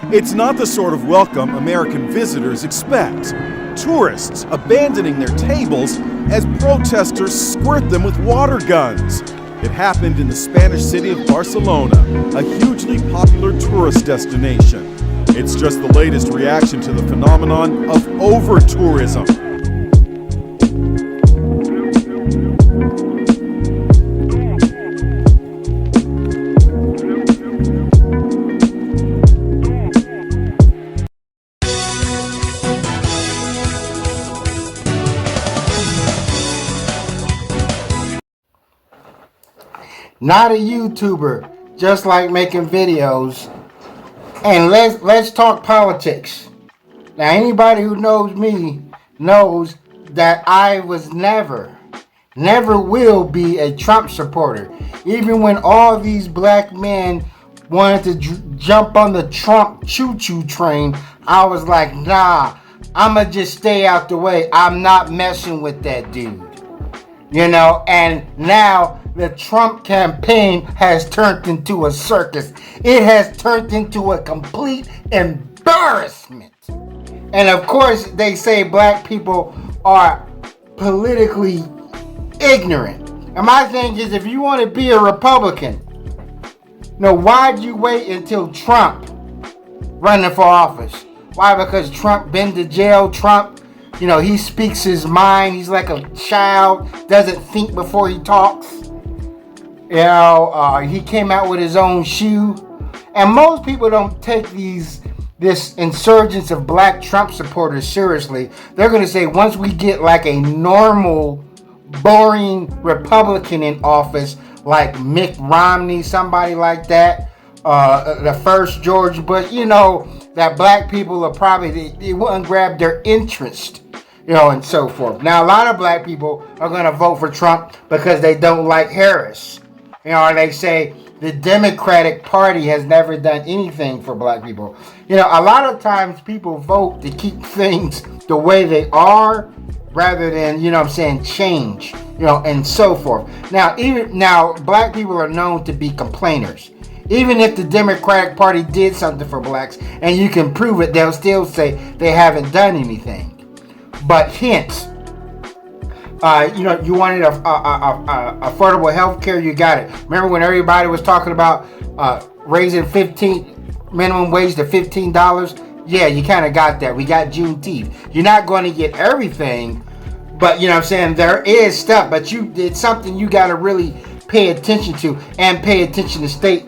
It's not the sort of welcome American visitors expect. Tourists abandoning their tables as protesters squirt them with water guns. It happened in the Spanish city of Barcelona, a hugely popular tourist destination. It's just the latest reaction to the phenomenon of over-tourism. Not a YouTuber, just like making videos. And let's talk politics. Now, anybody who knows me knows that I was never will be a Trump supporter. Even when all these black men wanted to jump on the Trump choo-choo train, I was like, nah, I'ma just stay out the way. I'm not messing with that dude. You know, and now the Trump campaign has turned into a circus. It has turned into a complete embarrassment. And of course, they say black people are politically ignorant. And my thing is, if you want to be a Republican, why'd you wait until Trump running for office? Why? Because Trump been to jail. Trump, he speaks his mind. He's like a child, doesn't think before he talks. He came out with his own shoe. And most people don't take this insurgence of black Trump supporters seriously. They're going to say once we get like a normal, boring Republican in office, like Mitt Romney, somebody like that, the first George Bush, that black people are probably, they wouldn't grab their interest, and so forth. Now, a lot of black people are going to vote for Trump because they don't like Harris. Or they say the Democratic Party has never done anything for black people. A lot of times people vote to keep things the way they are rather than, change, and so forth. Now, black people are known to be complainers. Even if the Democratic Party did something for blacks and you can prove it, they'll still say they haven't done anything. But hence, you wanted affordable health care, you got it. Remember when everybody was talking about raising minimum wage to $15? Yeah, you kind of got that. We got Juneteenth. You're not going to get everything, but there is stuff. But it's something you got to really pay attention to, and pay attention to the state.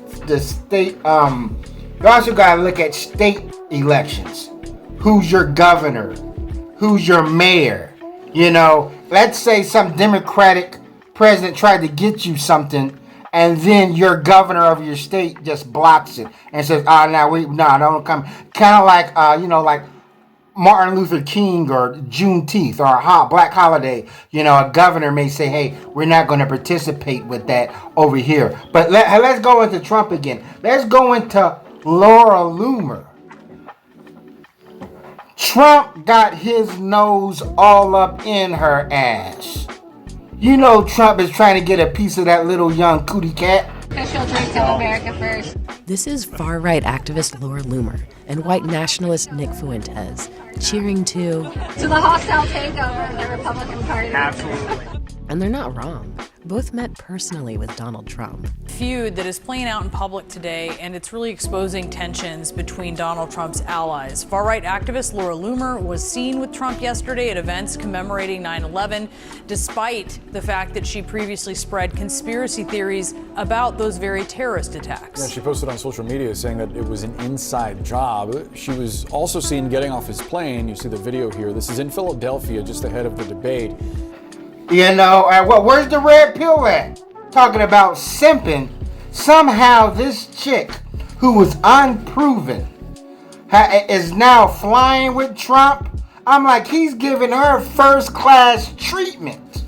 You also got to look at state elections. Who's your governor? Who's your mayor? Let's say some Democratic president tried to get you something, and then your governor of your state just blocks it and says, don't come. Kind of like, like Martin Luther King or Juneteenth or a black holiday. A governor may say, hey, we're not going to participate with that over here. But let's go into Trump again. Let's go into Laura Loomer. Trump got his nose all up in her ass. Trump is trying to get a piece of that little young cootie cat. Official drink of America first. This is far-right activist Laura Loomer and white nationalist Nick Fuentes cheering to the hostile takeover of the Republican Party. Absolutely. And they're not wrong. Both met personally with Donald Trump. Feud that is playing out in public today, and it's really exposing tensions between Donald Trump's allies. Far-right activist Laura Loomer was seen with Trump yesterday at events commemorating 9/11, despite the fact that she previously spread conspiracy theories about those very terrorist attacks. Yeah, she posted on social media saying that it was an inside job. She was also seen getting off his plane. You see the video here. This is in Philadelphia, just ahead of the debate. Where's the red pill at? Talking about simping. Somehow this chick, who was unproven, is now flying with Trump. I'm like, he's giving her first class treatment.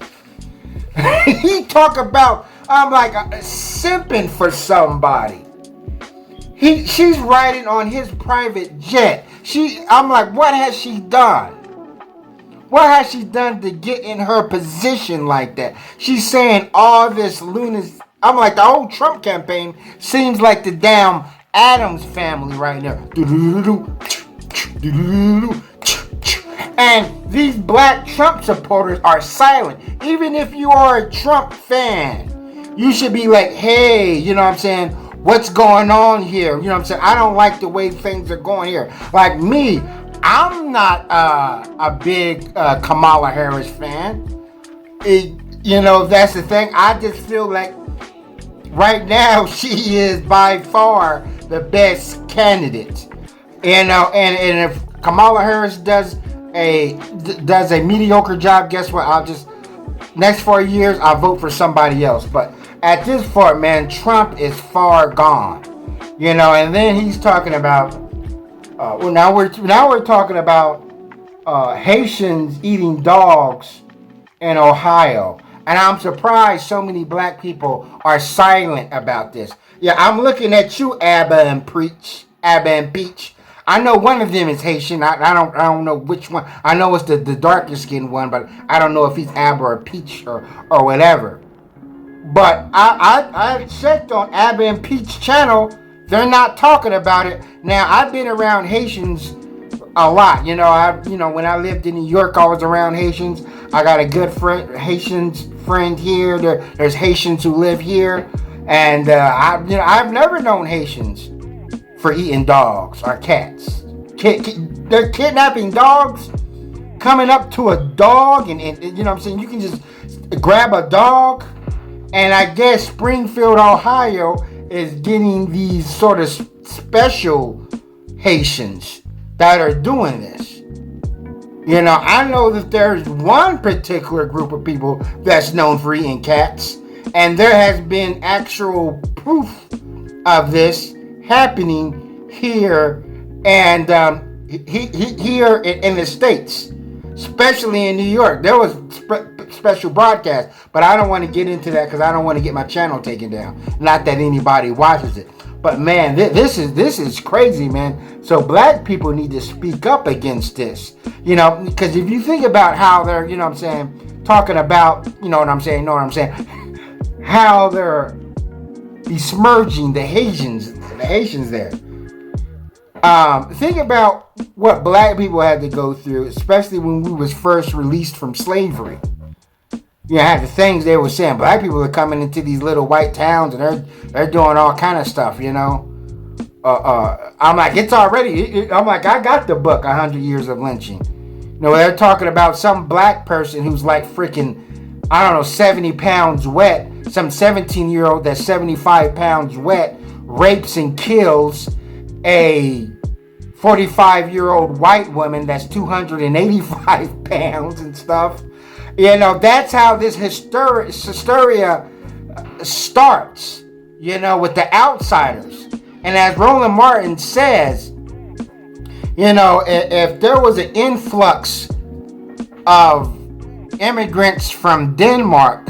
He talk about, I'm like, simping for somebody. She's riding on his private jet. I'm like, what has she done? What has she done to get in her position like that? She's saying all this lunacy. I'm like, the whole Trump campaign seems like the damn Addams Family right now. And these black Trump supporters are silent. Even if you are a Trump fan, you should be like, hey, you know what I'm saying? What's going on here? You know what I'm saying? I don't like the way things are going here. Like me, I'm not a big Kamala Harris fan. You know, that's the thing. I just feel like right now she is by far the best candidate. You know, and if Kamala Harris does a mediocre job, guess what? Next 4 years, I'll vote for somebody else. But at this point, man, Trump is far gone. You know, and then he's talking about, now we're talking about Haitians eating dogs in Ohio. And I'm surprised so many black people are silent about this. Yeah, I'm looking at you, Abba and Peach. I know one of them is Haitian. I don't know which one. I know it's the darker skinned one, but I don't know if he's Abba or Peach or whatever. But I checked on Abba and Peach channel. They're not talking about it. Now, I've been around Haitians a lot. You know, when I lived in New York, I was around Haitians. I got a good Haitians friend here. There's Haitians who live here, and I've never known Haitians for eating dogs or cats. They're kidnapping dogs, coming up to a dog, and you know what I'm saying? You can just grab a dog, and I guess Springfield, Ohio is getting these sort of special Haitians that are doing this. You know, I know that there's one particular group of people that's known for eating cats, and there has been actual proof of this happening here and here in the States, especially in New York. There was special broadcast, but I don't want to get into that because I don't want to get my channel taken down. Not that anybody watches it, but man, this is crazy, man. So black people need to speak up against this, you know, because if you think about how they're, you know what I'm saying, talking about, you know what I'm saying, how they're besmirching the Haitians there. Think about what black people had to go through, especially when we was first released from slavery. You know, the things they were saying. Black people are coming into these little white towns and they're doing all kind of stuff, you know. I'm like, it's already. I'm like, I got the book, 100 Years of Lynching. You know, they're talking about some black person who's like freaking, I don't know, 70 pounds wet. Some 17-year-old that's 75 pounds wet rapes and kills a 45-year-old white woman that's 285 pounds and stuff. You know, that's how this hysteria starts, you know, with the outsiders. And as Roland Martin says, you know, if there was an influx of immigrants from Denmark,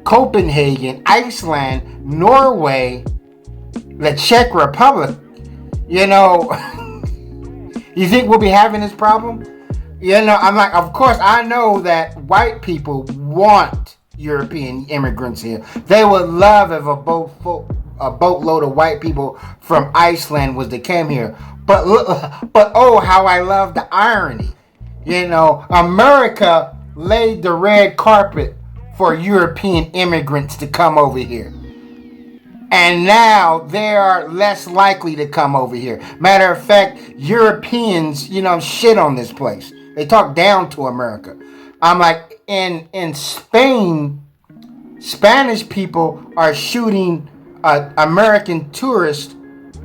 Copenhagen, Iceland, Norway, the Czech Republic, you know, you think we'll be having this problem? You know, I'm like, of course, I know that white people want European immigrants here. They would love if a boatload of white people from Iceland was to come here. But oh, how I love the irony. You know, America laid the red carpet for European immigrants to come over here. And now they are less likely to come over here. Matter of fact, Europeans, you know, shit on this place. They talk down to America. I'm like, in Spain, Spanish people are shooting American tourists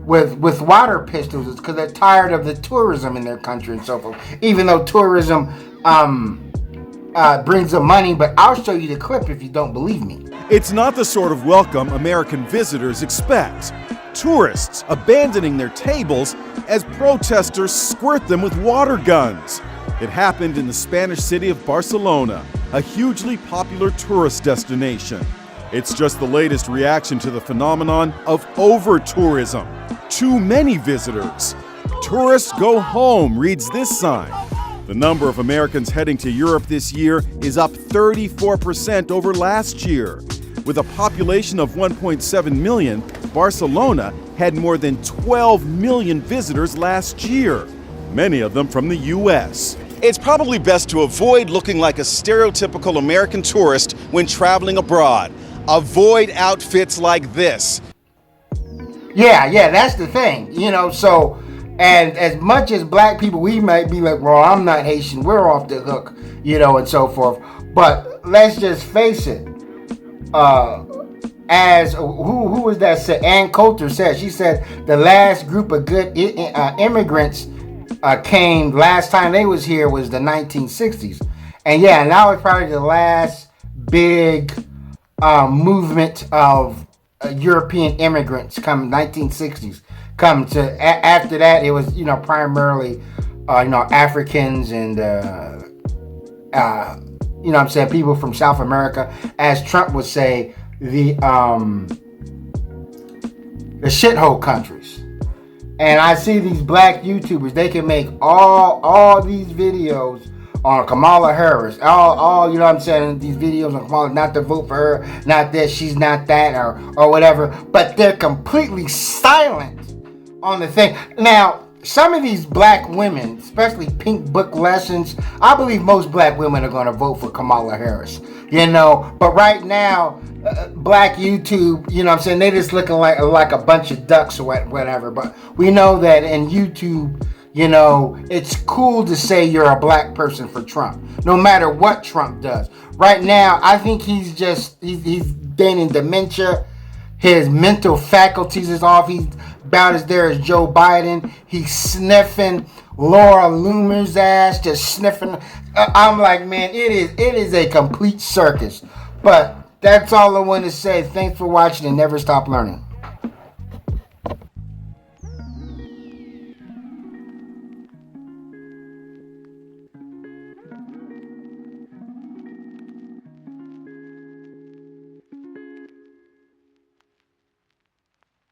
with water pistols because they're tired of the tourism in their country and so forth. Even though tourism brings them money, but I'll show you the clip if you don't believe me. It's not the sort of welcome American visitors expect. Tourists abandoning their tables as protesters squirt them with water guns. It happened in the Spanish city of Barcelona, a hugely popular tourist destination. It's just the latest reaction to the phenomenon of over-tourism. Too many visitors. Tourists go home, reads this sign. The number of Americans heading to Europe this year is up 34% over last year. With a population of 1.7 million, Barcelona had more than 12 million visitors last year, many of them from the U.S. It's probably best to avoid looking like a stereotypical American tourist when traveling abroad. Avoid outfits like this. Yeah, that's the thing, so, and as much as black people, we might be like, well, I'm not Haitian, we're off the hook, and so forth. But let's just face it, as who was that said? Ann Coulter said, she said the last group of good immigrants came last time they was here was the 1960s. And yeah, now it's probably the last big movement of European immigrants come 1960s. Come to after that, it was primarily Africans and people from South America, as Trump would say, the shithole countries. And I see these black YouTubers, they can make all these videos on Kamala Harris, all these videos on Kamala, not to vote for her, not that she's not that or whatever, but they're completely silent on the thing. Now, some of these black women, especially Pink Book Lessons, I believe most black women are going to vote for Kamala Harris, but right now, black YouTube, they just looking like a bunch of ducks or whatever, but we know that in YouTube, it's cool to say you're a black person for Trump, no matter what Trump does. Right now, I think he's gaining dementia. His mental faculties is off. He's about as there as Joe Biden. He's sniffing Laura Loomer's ass, just sniffing. I'm like, man, it is a complete circus. But that's all I want to say. Thanks for watching and never stop learning.